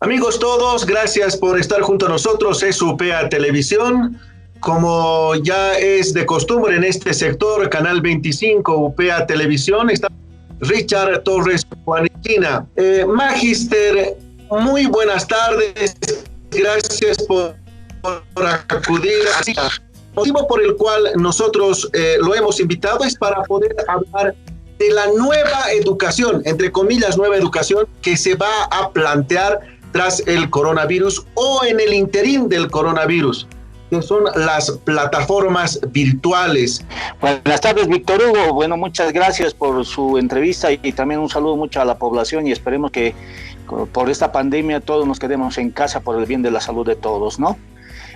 Amigos todos, gracias por estar junto a nosotros. Es UPEA Televisión. Como ya es de costumbre en este sector, Canal 25, UPEA Televisión, está Richard Torres Juaniquina. Magister, muy buenas tardes. Gracias por acudir. El motivo por el cual nosotros lo hemos invitado es para poder hablar de la nueva educación, entre comillas, nueva educación que se va a plantear tras el coronavirus o en el interín del coronavirus, que son las plataformas virtuales. Buenas tardes, Víctor Hugo. Bueno, muchas gracias por su entrevista y también un saludo mucho a la población y esperemos que por esta pandemia todos nos quedemos en casa por el bien de la salud de todos, ¿no?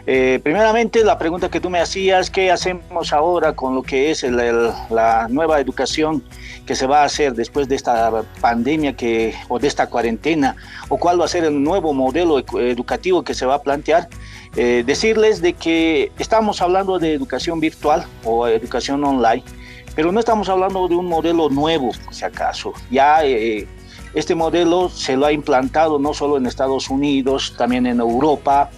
Primeramente, la pregunta que tú me hacías, ¿qué hacemos ahora con lo que es la nueva educación que se va a hacer después de esta pandemia o de esta cuarentena? ¿O cuál va a ser el nuevo modelo educativo que se va a plantear? Decirles de que estamos hablando de educación virtual o educación online, pero no estamos hablando de un modelo nuevo, por si acaso. Ya este modelo se lo ha implantado no solo en Estados Unidos, también en Europa,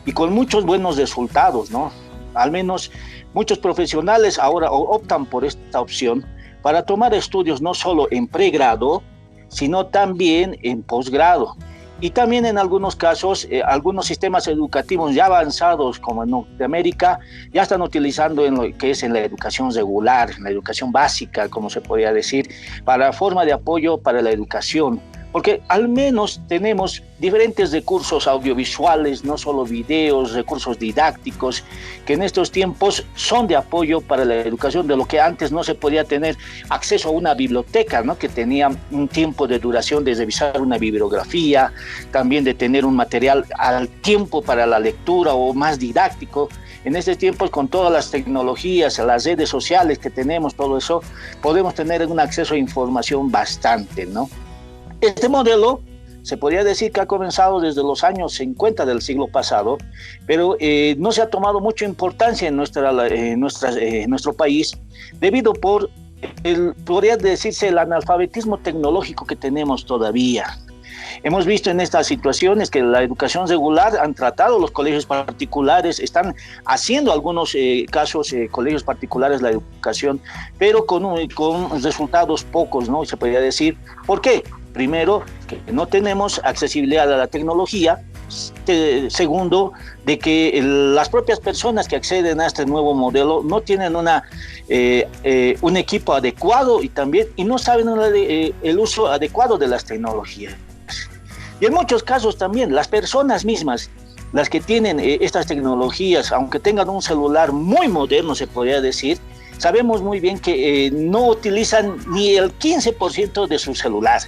y con muchos buenos resultados, ¿no? Al menos muchos profesionales ahora optan por esta opción para tomar estudios no solo en pregrado, sino también en posgrado. Y también en algunos casos, algunos sistemas educativos ya avanzados, como en Norteamérica, ya están utilizando en lo que es en la educación regular, en la educación básica, como se podría decir, para forma de apoyo para la educación. Porque al menos tenemos diferentes recursos audiovisuales, no solo videos, recursos didácticos, que en estos tiempos son de apoyo para la educación, de lo que antes no se podía tener acceso a una biblioteca, ¿no? Que tenía un tiempo de duración de revisar una bibliografía, también de tener un material al tiempo para la lectura o más didáctico. En estos tiempos, con todas las tecnologías, las redes sociales que tenemos, todo eso, podemos tener un acceso a información bastante, ¿no? Este modelo se podría decir que ha comenzado desde los años 50 del siglo pasado, pero no se ha tomado mucha importancia en nuestro país debido podría decirse, el analfabetismo tecnológico que tenemos todavía. Hemos visto en estas situaciones que la educación regular han tratado los colegios particulares, están haciendo algunos casos colegios particulares la educación, pero con resultados pocos, ¿no? Se podría decir. ¿Por qué? Primero, que no tenemos accesibilidad a la tecnología. Segundo, de que las propias personas que acceden a este nuevo modelo no tienen un equipo adecuado y no saben el uso adecuado de las tecnologías. Y en muchos casos también las personas mismas, las que tienen estas tecnologías, aunque tengan un celular muy moderno, se podría decir, sabemos muy bien que no utilizan ni el 15% de su celular,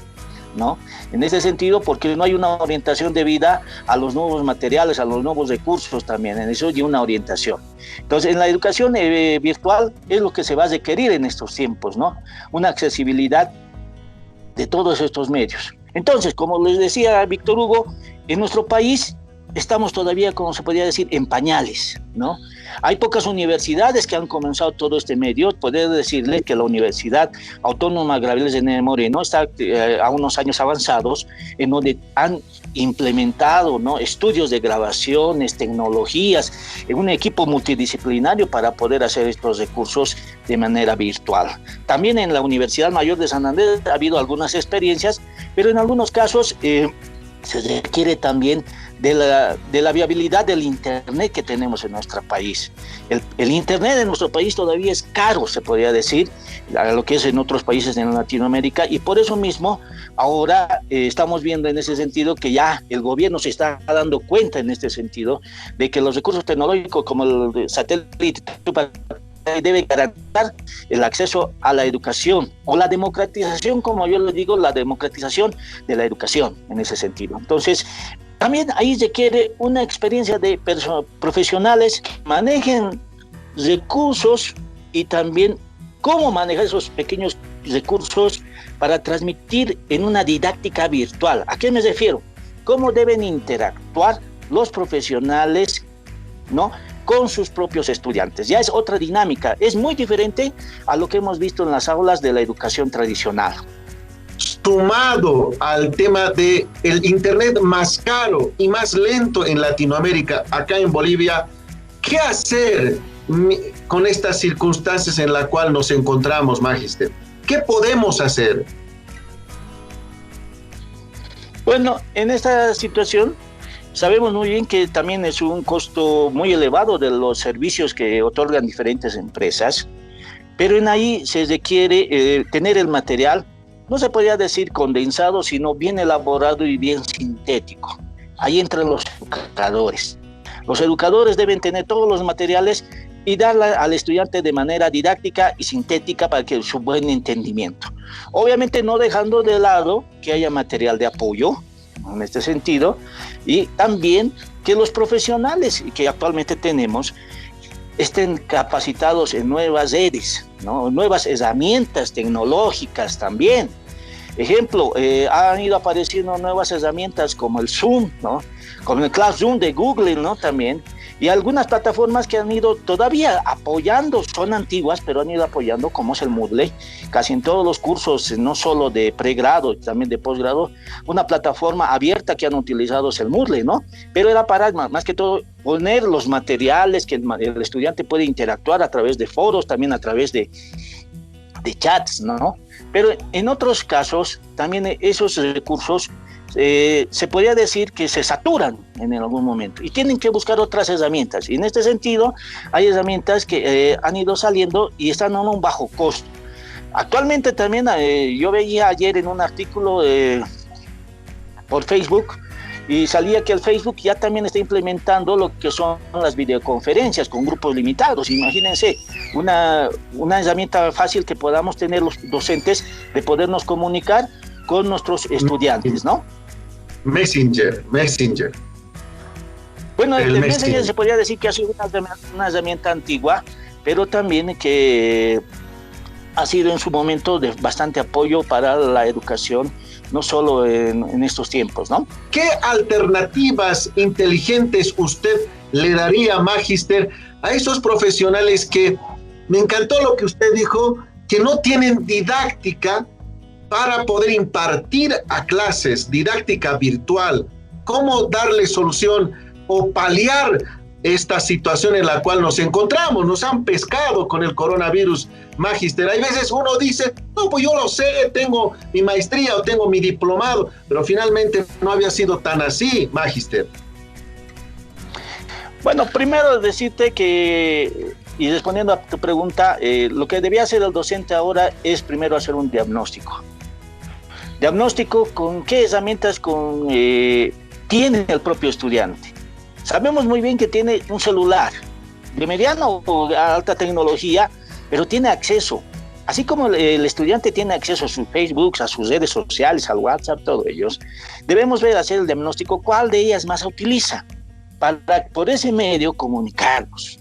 ¿no? En ese sentido, porque no hay una orientación debida a los nuevos materiales, a los nuevos recursos también, en eso hay una orientación. Entonces, en la educación virtual es lo que se va a requerir en estos tiempos, ¿no? Una accesibilidad de todos estos medios. Entonces, como les decía Víctor Hugo, en nuestro país estamos todavía, como se podría decir, en pañales, ¿no? Hay pocas universidades que han comenzado todo este medio. Podría decirle que la Universidad Autónoma Gabriel Llené Moreno está a unos años avanzados, en donde han implementado, ¿no? Estudios de grabaciones, tecnologías, en un equipo multidisciplinario para poder hacer estos recursos de manera virtual. También en la Universidad Mayor de San Andrés ha habido algunas experiencias, pero en algunos casos se requiere también de la viabilidad del Internet que tenemos en nuestro país. El Internet en nuestro país todavía es caro, se podría decir, a lo que es en otros países en Latinoamérica, y por eso mismo ahora estamos viendo en ese sentido que ya el gobierno se está dando cuenta en este sentido de que los recursos tecnológicos como el satélite debe garantizar el acceso a la educación o la democratización, como yo le digo, la democratización de la educación en ese sentido. Entonces, también ahí requiere una experiencia de profesionales que manejen recursos y también cómo manejar esos pequeños recursos para transmitir en una didáctica virtual. ¿A qué me refiero? ¿Cómo deben interactuar los profesionales, ¿no?, con sus propios estudiantes? Ya es otra dinámica, es muy diferente a lo que hemos visto en las aulas de la educación tradicional. sumado al tema de el internet más caro y más lento en Latinoamérica, acá en Bolivia, ¿qué hacer con estas circunstancias en las cuales nos encontramos, Magister? ¿Qué podemos hacer? Bueno, en esta situación sabemos muy bien que también es un costo muy elevado de los servicios que otorgan diferentes empresas, pero en ahí se requiere tener el material, no se podría decir condensado, sino bien elaborado y bien sintético. Ahí entran los educadores. Los educadores deben tener todos los materiales y darle al estudiante de manera didáctica y sintética para que su buen entendimiento. Obviamente no dejando de lado que haya material de apoyo en este sentido, y también que los profesionales que actualmente tenemos estén capacitados en nuevas redes, ¿no? Nuevas herramientas tecnológicas también. Ejemplo, han ido apareciendo nuevas herramientas como el Zoom, ¿no? Como el Classroom de Google, ¿no? También. Y algunas plataformas que han ido todavía apoyando, son antiguas, pero han ido apoyando, como es el Moodle, casi en todos los cursos, no solo de pregrado, también de posgrado, una plataforma abierta que han utilizado es el Moodle, ¿no? Pero era para, más que todo, poner los materiales que el estudiante puede interactuar a través de foros, también a través de chats, ¿no? Pero en otros casos, también esos recursos se podría decir que se saturan en algún momento y tienen que buscar otras herramientas. Y en este sentido, hay herramientas que han ido saliendo y están a un bajo costo. Actualmente también yo veía ayer en un artículo por Facebook y salía que el Facebook ya también está implementando lo que son las videoconferencias con grupos limitados. Imagínense, una herramienta fácil que podamos tener los docentes de podernos comunicar con nuestros estudiantes, ¿no? Messenger. Bueno, el Messenger se podría decir que ha sido una herramienta antigua, pero también que ha sido en su momento de bastante apoyo para la educación, no solo en estos tiempos, ¿no? ¿Qué alternativas inteligentes usted le daría, Magister, a esos profesionales que, me encantó lo que usted dijo, que no tienen didáctica para poder impartir a clases, didáctica virtual? ¿Cómo darle solución o paliar esta situación en la cual nos encontramos? Nos han pescado con el coronavirus, Magister. Hay veces uno dice, no, pues yo lo sé, tengo mi maestría o tengo mi diplomado, pero finalmente no había sido tan así, Magister. Bueno, primero decirte que, y respondiendo a tu pregunta, lo que debía hacer el docente ahora es primero hacer un diagnóstico. Diagnóstico con qué herramientas tiene el propio estudiante. Sabemos muy bien que tiene un celular de mediana o alta tecnología, pero tiene acceso. Así como el estudiante tiene acceso a sus Facebook, a sus redes sociales, al WhatsApp, todos ellos, debemos hacer el diagnóstico cuál de ellas más utiliza para por ese medio comunicarnos.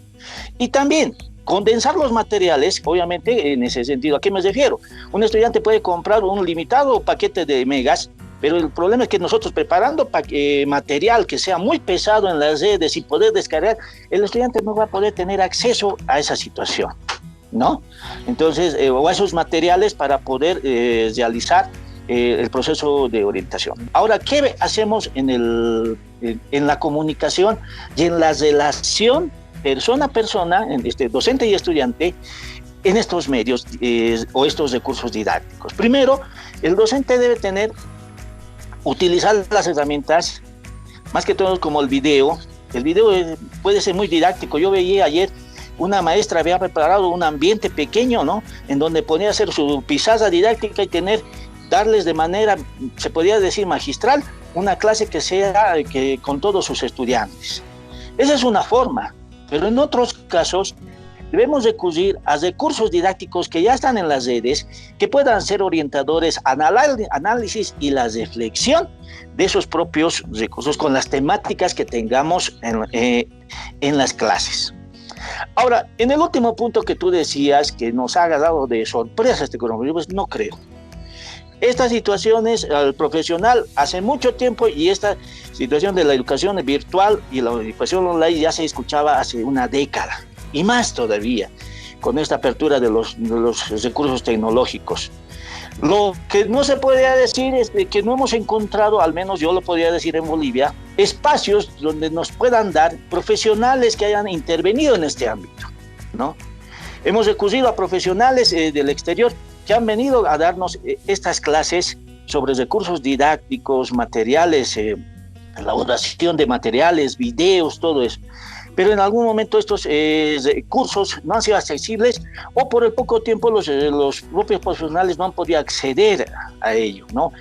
Y también condensar los materiales, obviamente en ese sentido. ¿A qué me refiero? Un estudiante puede comprar un limitado paquete de megas, pero el problema es que nosotros preparando material que sea muy pesado en las redes y poder descargar, el estudiante no va a poder tener acceso a esa situación, ¿no? Entonces, o a esos materiales para poder realizar el proceso de orientación. Ahora, ¿qué hacemos en la comunicación y en la relación persona a persona, docente y estudiante, en estos medios o estos recursos didácticos? Primero, el docente debe utilizar las herramientas, más que todo como el video. El video puede ser muy didáctico. Yo veía ayer una maestra había preparado un ambiente pequeño, ¿no? En donde podía hacer su pizarra didáctica y darles de manera, se podría decir magistral, una clase que sea con todos sus estudiantes. Esa es una forma. Pero en otros casos debemos recurrir a recursos didácticos que ya están en las redes, que puedan ser orientadores al análisis y la reflexión de esos propios recursos con las temáticas que tengamos en las clases. Ahora, en el último punto que tú decías, que nos ha agarrado de sorpresa este coronavirus, no creo. Estas situaciones al profesional hace mucho tiempo, y esta situación de la educación virtual y la educación online ya se escuchaba hace una década y más todavía con esta apertura de los recursos tecnológicos. Lo que no se podría decir es de que no hemos encontrado, al menos yo lo podría decir en Bolivia, espacios donde nos puedan dar profesionales que hayan intervenido en este ámbito, ¿no? Hemos recurrido a profesionales del exterior que han venido a darnos estas clases sobre recursos didácticos, materiales, elaboración de materiales, videos, todo eso. Pero en algún momento estos cursos no han sido accesibles o por el poco tiempo los propios profesionales no han podido acceder a ello, ¿no?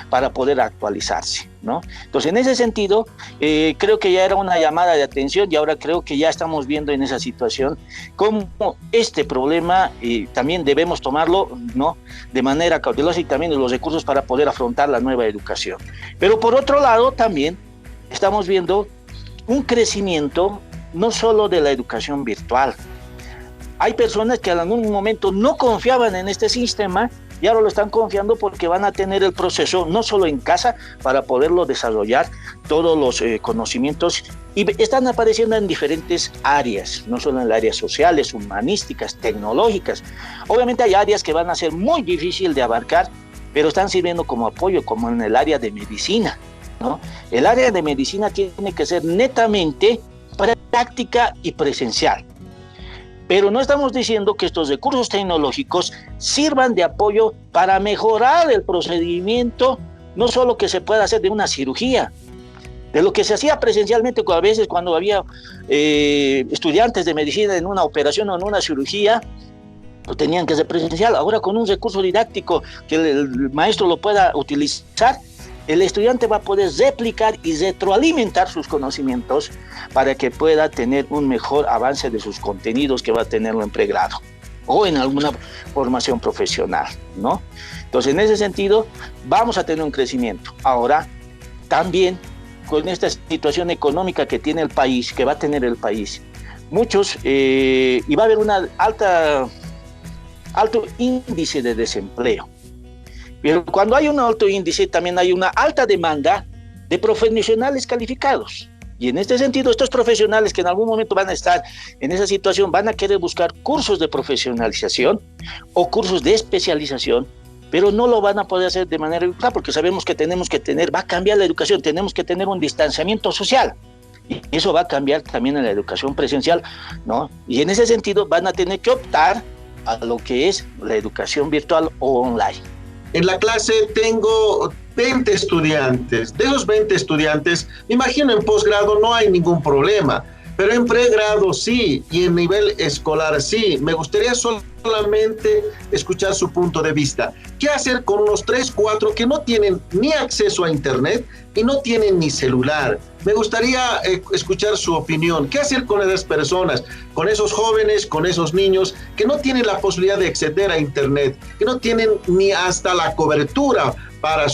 Para poder actualizarse, ¿no? Entonces, en ese sentido, creo que ya era una llamada de atención y ahora creo que ya estamos viendo en esa situación cómo este problema también debemos tomarlo, ¿no? De manera cautelosa y también los recursos para poder afrontar la nueva educación. Pero por otro lado, también estamos viendo un crecimiento no solo de la educación virtual. Hay personas que en algún momento no confiaban en este sistema y ahora lo están confiando porque van a tener el proceso no solo en casa para poderlo desarrollar todos los conocimientos y están apareciendo en diferentes áreas, no solo en las áreas sociales, humanísticas, tecnológicas. Obviamente hay áreas que van a ser muy difíciles de abarcar, pero están sirviendo como apoyo, como en el área de medicina, ¿no? El área de medicina tiene que ser netamente práctica y presencial. Pero no estamos diciendo que estos recursos tecnológicos sirvan de apoyo para mejorar el procedimiento, no solo que se pueda hacer de una cirugía, de lo que se hacía presencialmente a veces cuando había estudiantes de medicina en una operación o en una cirugía, pues tenían que ser presencial. Ahora con un recurso didáctico que el maestro lo pueda utilizar, el estudiante va a poder replicar y retroalimentar sus conocimientos para que pueda tener un mejor avance de sus contenidos que va a tenerlo en pregrado o en alguna formación profesional, ¿no? Entonces, en ese sentido, vamos a tener un crecimiento. Ahora, también con esta situación económica que tiene el país, que va a tener el país, muchos, y va a haber un alto índice de desempleo. Pero cuando hay un alto índice, también hay una alta demanda de profesionales calificados. Y en este sentido, estos profesionales que en algún momento van a estar en esa situación, van a querer buscar cursos de profesionalización o cursos de especialización, pero no lo van a poder hacer de manera virtual porque sabemos que tenemos que tener, va a cambiar la educación, tenemos que tener un distanciamiento social. Y eso va a cambiar también en la educación presencial, ¿no? Y en ese sentido van a tener que optar a lo que es la educación virtual o online. En la clase tengo 20 estudiantes. De esos 20 estudiantes, me imagino en posgrado no hay ningún problema, pero en pregrado sí, y en nivel escolar sí. Me gustaría solamente escuchar su punto de vista. ¿Qué hacer con unos 3, 4 que no tienen ni acceso a internet y no tienen ni celular? Me gustaría escuchar su opinión. ¿Qué hacer con esas personas, con esos jóvenes, con esos niños que no tienen la posibilidad de acceder a internet, que no tienen ni hasta la cobertura para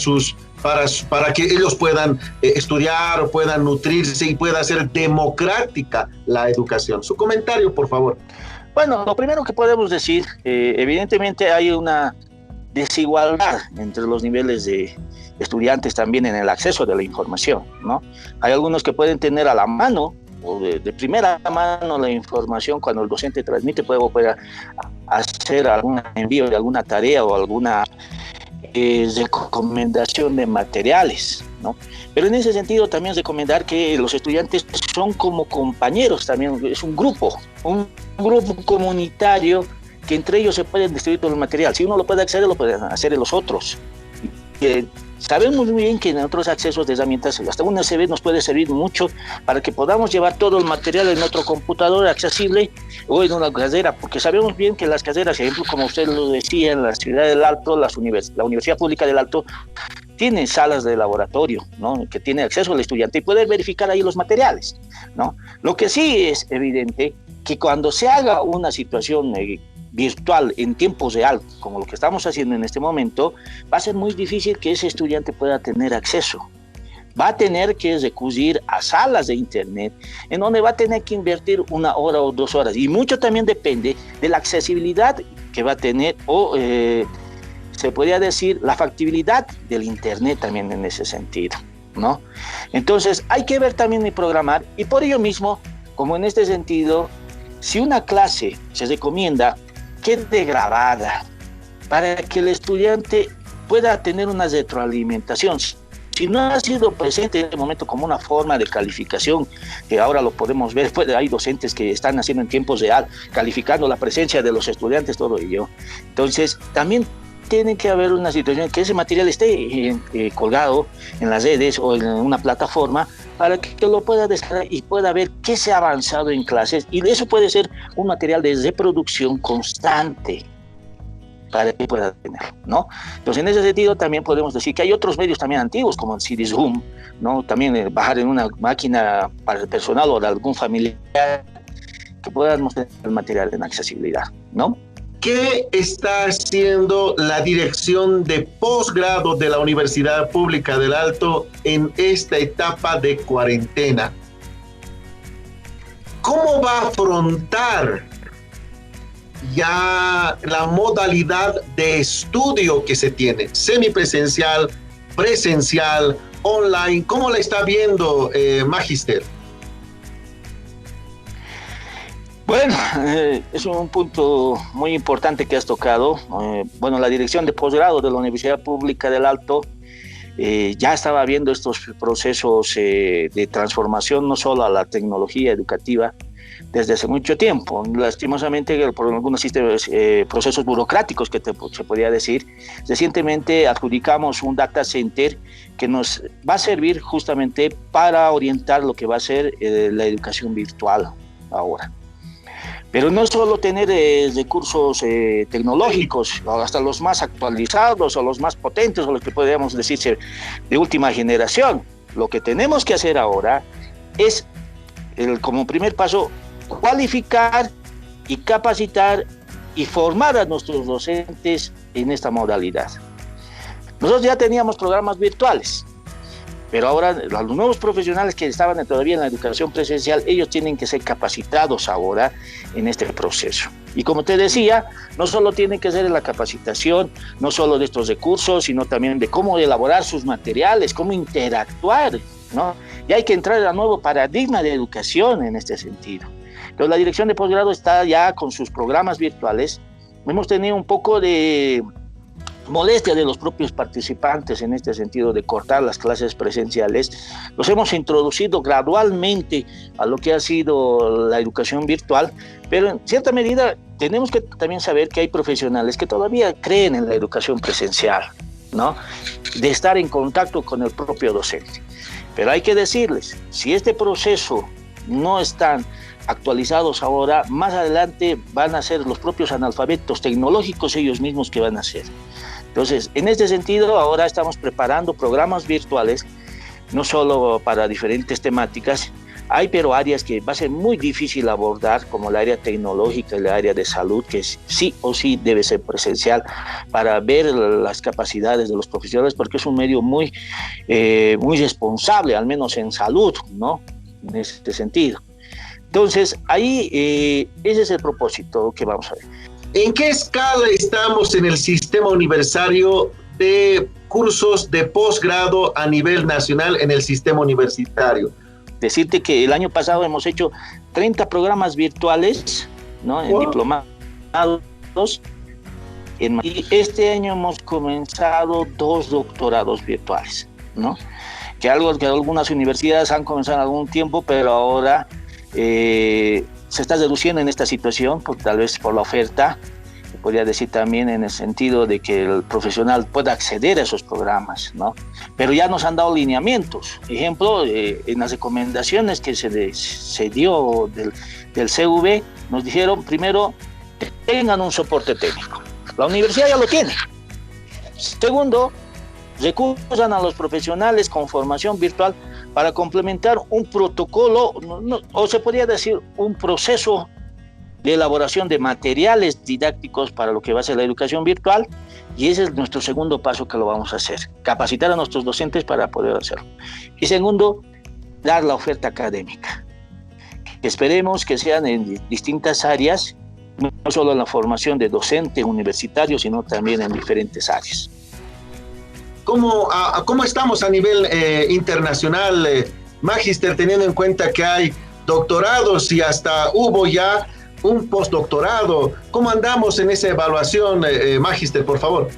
que ellos puedan estudiar o puedan nutrirse y pueda ser democrática la educación? Su comentario, por favor. Bueno, lo primero que podemos decir, evidentemente hay una desigualdad entre los niveles de estudiantes también en el acceso de la información, ¿no? Hay algunos que pueden tener a la mano o de primera mano la información cuando el docente transmite, puede hacer algún envío de alguna tarea o alguna recomendación de materiales, ¿no? Pero en ese sentido también recomendar que los estudiantes son como compañeros también, es un grupo comunitario que entre ellos se pueden distribuir todo el material. Si uno lo puede acceder, lo pueden hacer los otros. Sabemos muy bien que en otros accesos de herramientas, hasta un USB nos puede servir mucho para que podamos llevar todo el material en otro computador accesible o en una carrera, porque sabemos bien que las carreras, por ejemplo, como usted lo decía, en la Ciudad del Alto, la Universidad Pública del Alto, tiene salas de laboratorio, ¿no? Que tiene acceso al estudiante y puede verificar ahí los materiales, ¿no? Lo que sí es evidente que cuando se haga una situación virtual en tiempo real, como lo que estamos haciendo en este momento, va a ser muy difícil que ese estudiante pueda tener acceso. Va a tener que recurrir a salas de internet en donde va a tener que invertir 1 hora o 2 horas. Y mucho también depende de la accesibilidad que va a tener o se podría decir la factibilidad del internet también en ese sentido, ¿no? Entonces hay que ver también y programar, y por ello mismo, como en este sentido, si una clase se recomienda quede grabada para que el estudiante pueda tener una retroalimentación. Si no ha sido presente en este momento como una forma de calificación, que ahora lo podemos ver, pues hay docentes que están haciendo en tiempo real, calificando la presencia de los estudiantes, todo ello. Entonces, también tiene que haber una situación que ese material esté colgado en las redes o en una plataforma para que lo pueda descargar y pueda ver qué se ha avanzado en clases, y eso puede ser un material de reproducción constante para que pueda tener, ¿no? Entonces, en ese sentido también podemos decir que hay otros medios también antiguos, como el CD-Zoom, ¿no? También bajar en una máquina para el personal o de algún familiar que puedan mostrar el material en accesibilidad, ¿no? ¿Qué está haciendo la dirección de posgrado de la Universidad Pública del Alto en esta etapa de cuarentena? ¿Cómo va a afrontar ya la modalidad de estudio que se tiene? Semipresencial, presencial, online. ¿Cómo la está viendo, Magister? Bueno, es un punto muy importante que has tocado. Bueno, la dirección de posgrado de la Universidad Pública del Alto ya estaba viendo estos procesos de transformación, no solo a la tecnología educativa, desde hace mucho tiempo. Lastimosamente, por algunos procesos burocráticos que se podría decir, recientemente adjudicamos un data center que nos va a servir justamente para orientar lo que va a ser la educación virtual ahora. Pero no solo tener recursos tecnológicos, hasta los más actualizados o los más potentes, o los que podríamos decirse de última generación. Lo que tenemos que hacer ahora es, como primer paso, cualificar y capacitar y formar a nuestros docentes en esta modalidad. Nosotros ya teníamos programas virtuales, pero ahora los nuevos profesionales que estaban todavía en la educación presencial, ellos tienen que ser capacitados ahora en este proceso. Y como te decía, no solo tiene que ser la capacitación, no solo de estos recursos, sino también de cómo elaborar sus materiales, cómo interactuar, ¿no? Y hay que entrar a un nuevo paradigma de educación en este sentido. Entonces, la dirección de posgrado está ya con sus programas virtuales. Hemos tenido un poco de molestia de los propios participantes en este sentido de cortar las clases presenciales. Los hemos introducido gradualmente a lo que ha sido la educación virtual, pero en cierta medida tenemos que también saber que hay profesionales que todavía creen en la educación presencial, ¿no? De estar en contacto con el propio docente. Pero hay que decirles, si este proceso no están actualizados ahora, más adelante van a ser los propios analfabetos tecnológicos ellos mismos que van a ser. Entonces, en este sentido, ahora estamos preparando programas virtuales, no solo para diferentes temáticas, pero áreas que va a ser muy difícil abordar, como el área tecnológica, el área de salud, que sí o sí debe ser presencial para ver las capacidades de los profesionales, porque es un medio muy responsable, al menos en salud, ¿no? En este sentido. Entonces, ahí ese es el propósito que vamos a ver. ¿En qué escala estamos en el sistema universitario de cursos de posgrado a nivel nacional en el sistema universitario? Decirte que el año pasado hemos hecho 30 programas virtuales, ¿no? En diplomados, y este año hemos comenzado 2 doctorados virtuales, ¿no? Que algo que algunas universidades han comenzado algún tiempo, pero ahora se está reduciendo en esta situación, tal vez por la oferta, podría decir también en el sentido de que el profesional pueda acceder a esos programas, ¿no? Pero ya nos han dado lineamientos. Ejemplo, en las recomendaciones que se dio del CV, nos dijeron, primero, tengan un soporte técnico. La universidad ya lo tiene. Segundo, recursan a los profesionales con formación virtual para complementar un protocolo, o se podría decir un proceso de elaboración de materiales didácticos para lo que va a ser la educación virtual, y ese es nuestro segundo paso que lo vamos a hacer, capacitar a nuestros docentes para poder hacerlo. Y segundo, dar la oferta académica, que esperemos que sean en distintas áreas, no solo en la formación de docente universitario, sino también en diferentes áreas. ¿Cómo estamos a nivel internacional, Magister, teniendo en cuenta que hay doctorados y hasta hubo ya un postdoctorado? ¿Cómo andamos en esa evaluación, Magister, por favor?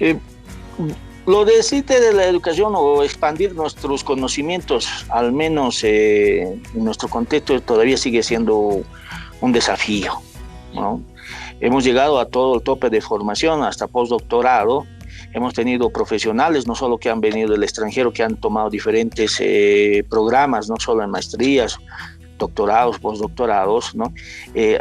Eh, lo de CITE de la educación o expandir nuestros conocimientos, al menos en nuestro contexto, todavía sigue siendo un desafío, ¿no? Hemos llegado a todo el tope de formación, hasta postdoctorado. Hemos tenido profesionales, no solo que han venido del extranjero, que han tomado diferentes programas, no solo en maestrías, doctorados, postdoctorados, ¿no?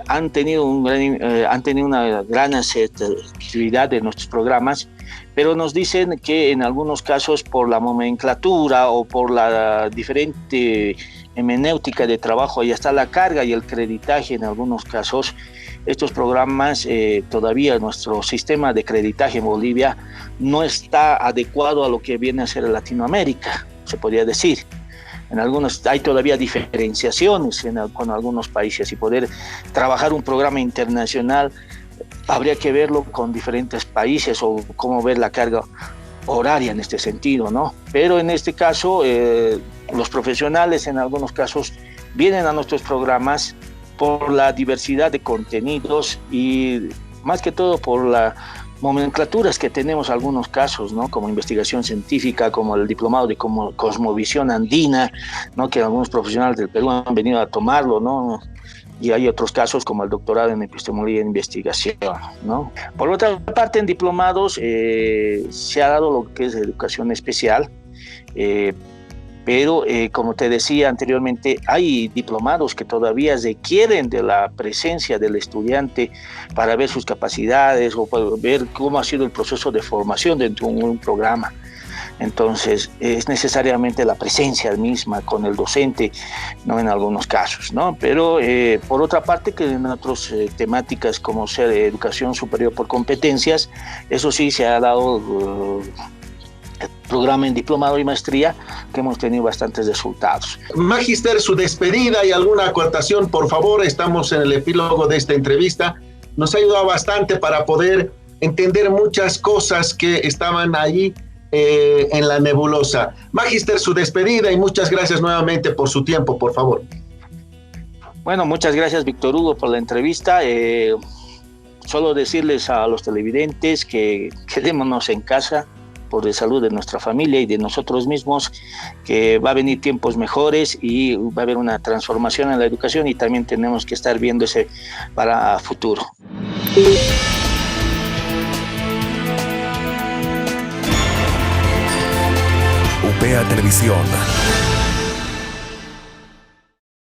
Han tenido una gran asertividad de nuestros programas, pero nos dicen que en algunos casos por la nomenclatura o por la diferente hermenéutica de trabajo, ahí está la carga y el creditaje en algunos casos. Estos programas, todavía nuestro sistema de creditaje en Bolivia no está adecuado a lo que viene a ser Latinoamérica, se podría decir. En algunos hay todavía diferenciaciones con algunos países, y poder trabajar un programa internacional habría que verlo con diferentes países o cómo ver la carga horaria en este sentido, ¿no? Pero en este caso, los profesionales en algunos casos vienen a nuestros programas por la diversidad de contenidos y más que todo por las nomenclaturas que tenemos algunos casos, ¿no? Como investigación científica, como el diplomado de cosmovisión andina, ¿no? Que algunos profesionales del Perú han venido a tomarlo, ¿no? Y hay otros casos como el doctorado en epistemología e investigación, ¿no? Por otra parte, en diplomados se ha dado lo que es educación especial, pero como te decía anteriormente, hay diplomados que todavía requieren de la presencia del estudiante para ver sus capacidades o para ver cómo ha sido el proceso de formación dentro de un programa. Entonces, es necesariamente la presencia misma con el docente, ¿no? En algunos casos, ¿no? Pero, por otra parte, que en otras temáticas como ser educación superior por competencias, eso sí se ha dado el programa en diplomado y maestría, que hemos tenido bastantes resultados. Magister, su despedida y alguna acotación, por favor. Estamos en el epílogo de esta entrevista. Nos ha ayudado bastante para poder entender muchas cosas que estaban ahí en la nebulosa. Magister, su despedida y muchas gracias nuevamente por su tiempo, por favor. Bueno, muchas gracias, Víctor Hugo, por la entrevista. Solo decirles a los televidentes que quedémonos en casa por la salud de nuestra familia y de nosotros mismos, que va a venir tiempos mejores y va a haber una transformación en la educación, y también tenemos que estar viendo ese para futuro. UPEA Televisión.